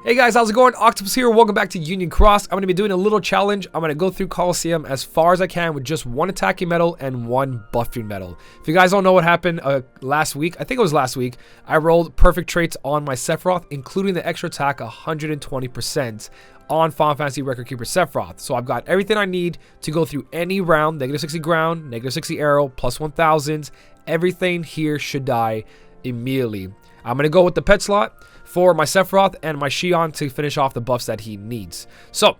Hey guys, how's it going? Octopus here. Welcome back to Union Cross. I'm going to be doing a little challenge. I'm going to go through Coliseum as far as I can with just one attacking medal and one buffing medal. If you guys don't know what happened last week, I think it was last week, I rolled perfect traits on my Sephiroth, including the extra attack 120% on Final Fantasy Record Keeper Sephiroth. So I've got everything I need to go through any round, negative 60 ground, negative 60 arrow, plus 1000. Everything here should die immediately. I'm going to go with the pet slot for my Sephiroth and my Xion to finish off the buffs that he needs. So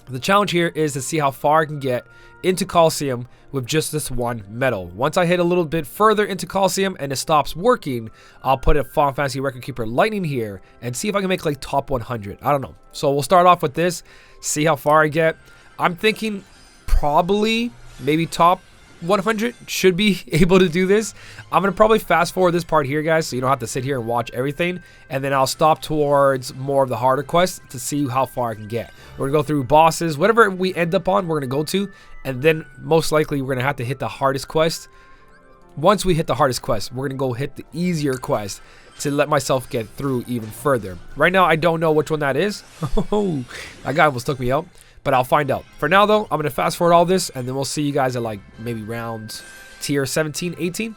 the challenge here is to see how far I can get into Coliseum with just this one medal. Once I hit a little bit further into Coliseum and it stops working, I'll put a Final Fantasy Record Keeper Lightning here and see if I can make like top 100. I don't know. So we'll start off with this, see how far I get. I'm thinking probably maybe top 100 should be able to do this. I'm gonna probably fast forward this part here, guys, so you don't have to sit here and watch everything, and then I'll stop towards more of the harder quests to see how far I can get. We're gonna go through bosses, whatever we end up on, we're gonna go to, and then most likely we're gonna have to hit the hardest quest. Once we hit the hardest quest, we're gonna go hit the easier quest to let myself get through even further. Right now I don't know which one that is. Oh, that guy almost took me out. But I'll find out. For now, though, I'm going to fast forward all this, and then we'll see you guys at, like, maybe round tier 17, 18.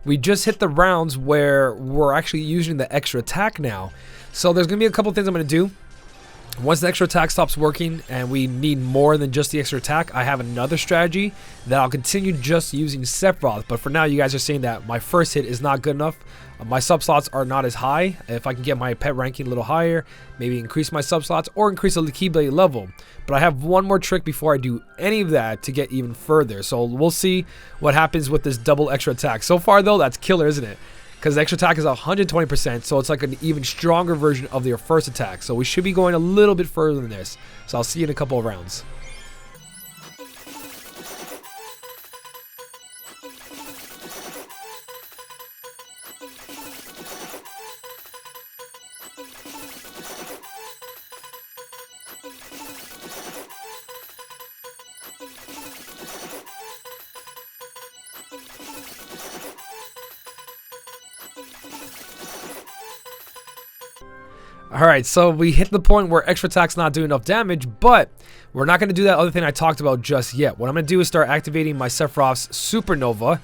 We just hit the rounds where we're actually using the extra attack now. So there's going to be a couple things I'm going to do. Once the extra attack stops working and we need more than just the extra attack, I have another strategy that I'll continue just using Sephiroth. But for now, you guys are seeing that my first hit is not good enough. My sub slots are not as high. If I can get my pet ranking a little higher, maybe increase my sub slots or increase the Keyblade level. But I have one more trick before I do any of that to get even further. So we'll see what happens with this double extra attack. So far though, that's killer, isn't it? Because the extra attack is 120%, so it's like an even stronger version of your first attack. So we should be going a little bit further than this. So I'll see you in a couple of rounds. Alright, so we hit the point where extra attack's not doing enough damage, but we're not going to do that other thing I talked about just yet. What I'm going to do is start activating my Sephiroth's Supernova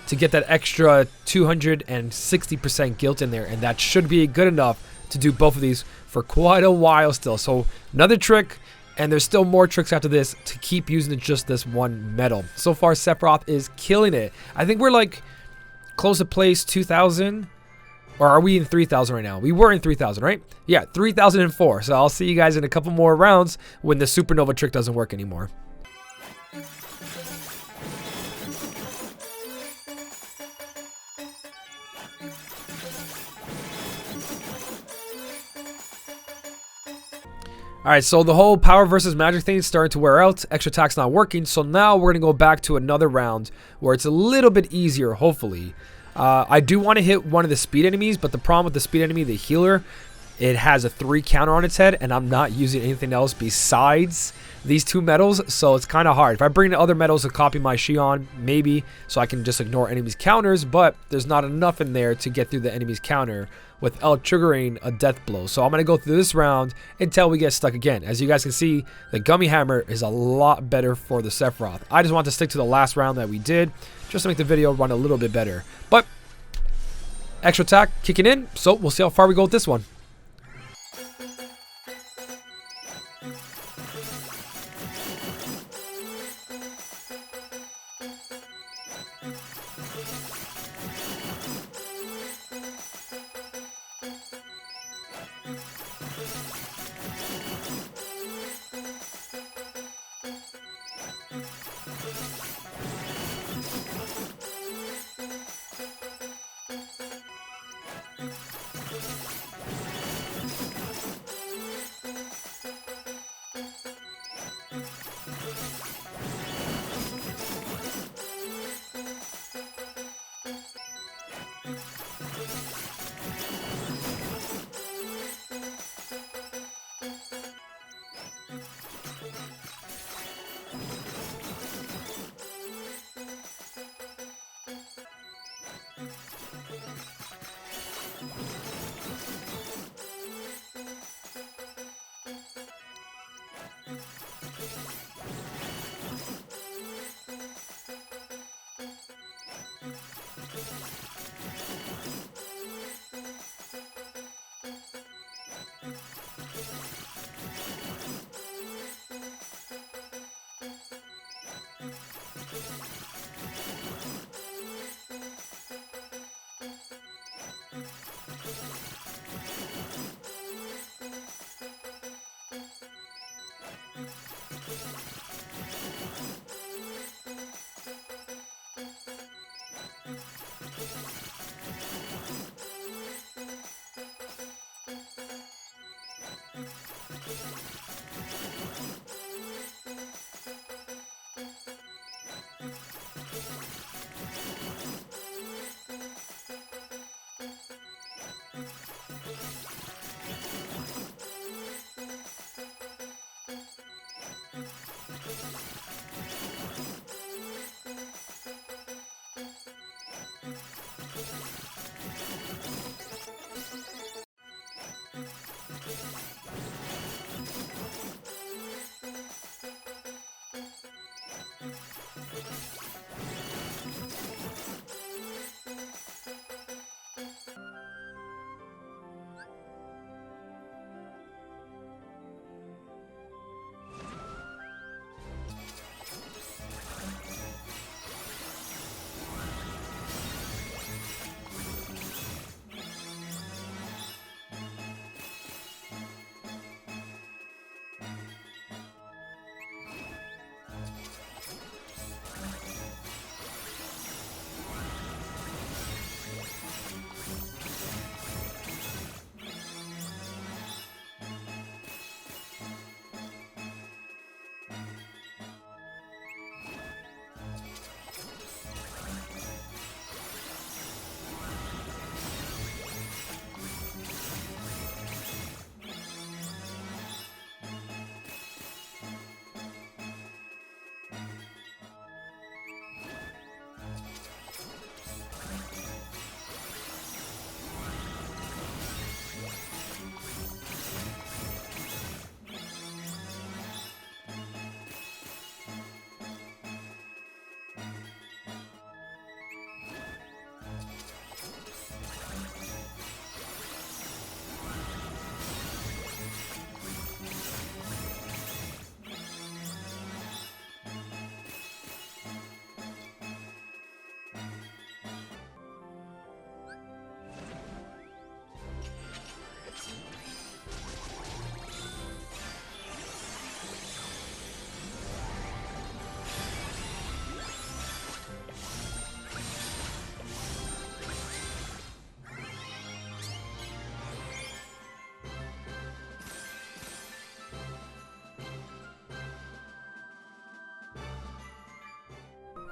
to get that extra 260% guilt in there, and that should be good enough to do both of these for quite a while still. So another trick, and there's still more tricks after this to keep using just this one medal. So far, Sephiroth is killing it. I think we're like close to place 2,000. Or are we in 3,000 right now? We were in 3,000, right? Yeah, 3,004. So I'll see you guys in a couple more rounds when the Supernova trick doesn't work anymore. Alright, so the whole power versus magic thing is starting to wear out. Extra attack's not working. So now we're going to go back to another round where it's a little bit easier, hopefully. I do want to hit one of the speed enemies, but the problem with the speed enemy, the healer, it has a 3 counter on its head, and I'm not using anything else besides these 2 medals, so it's kind of hard. If I bring the other medals to copy my Shion, maybe, so I can just ignore enemies' counters, but there's not enough in there to get through the enemy's counter without triggering a death blow. So I'm going to go through this round until we get stuck again. As you guys can see, the Gummy Hammer is a lot better for the Sephiroth. I just want to stick to the last round that we did, just to make the video run a little bit better. But extra attack kicking in, so we'll see how far we go with this one.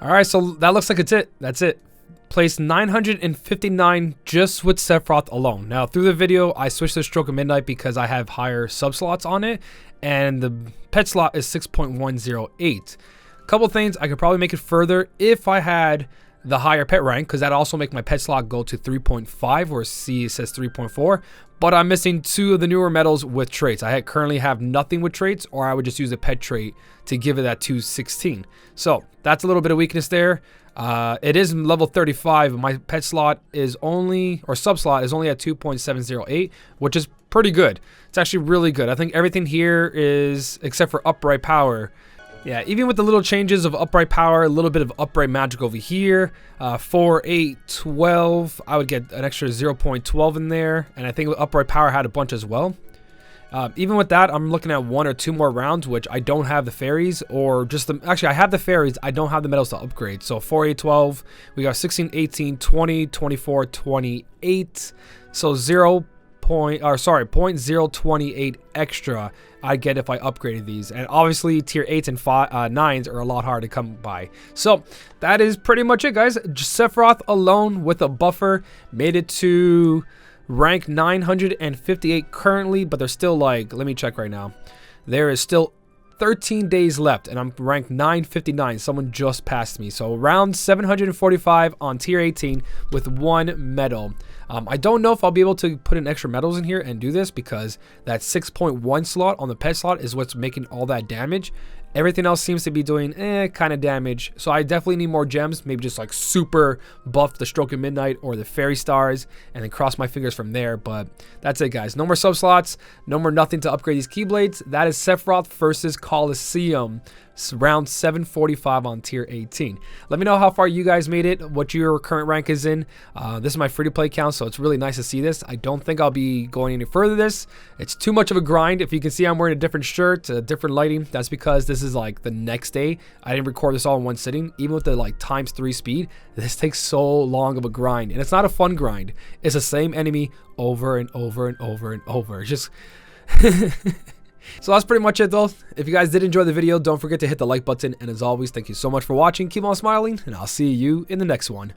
All right, so that looks like it's it. That's it. Place 959 just with Sephiroth alone. Now, through the video, I switched to Stroke of Midnight because I have higher sub slots on it, and the pet slot is 6.108. Couple things, I could probably make it further if I had the higher pet rank, because that also make my pet slot go to 3.5, or C says 3.4. But I'm missing 2 of the newer medals with traits. I currently have nothing with traits, or I would just use a pet trait to give it that 216. So that's a little bit of weakness there. It is level 35. My pet slot is only, or sub slot is only at 2.708, which is pretty good. It's actually really good. I think everything here is, except for upright power. Yeah, even with the little changes of upright power, a little bit of upright magic over here, 4, 8, 12, I would get an extra 0.12 in there, and I think upright power had a bunch as well. Even with that, I'm looking at 1 or 2 more rounds, which I don't have the fairies, or just the, actually I have the fairies, I don't have the medals to upgrade. So 4, 8, 12, we got 16, 18, 20, 24, 28, so 0.028 extra I get if I upgraded these. And obviously tier 8s and 9s are a lot harder to come by. So that is pretty much it, guys. Sephiroth alone with a buffer made it to rank 958 currently, but there's still, like, let me check right now. There is still 13 days left, and I'm ranked 959. Someone just passed me. So round 745 on tier 18 with 1 medal. I don't know if I'll be able to put in extra medals in here and do this, because that 6.1 slot on the pet slot is what's making all that damage. Everything else seems to be doing kind of damage. So I definitely need more gems. Maybe just like super buff the Stroke of Midnight or the Fairy Stars, and then cross my fingers from there. But that's it, guys. No more sub slots. No more nothing to upgrade these Keyblades. That is Sephiroth versus Coliseum. Round 745 on tier 18. Let me know how far you guys made it, what your current rank is in. This is my free-to-play account, so it's really nice to see this. I don't think I'll be going any further this. It's too much of a grind. If you can see, I'm wearing a different shirt, a different lighting. That's because this is like the next day. I didn't record this all in one sitting. Even with the like ×3 speed, this takes so long of a grind, and it's not a fun grind. It's the same enemy over and over and over and over. It's just so that's pretty much it, though. If you guys did enjoy the video, don't forget to hit the like button. And as always, thank you so much for watching. Keep on smiling, and I'll see you in the next one.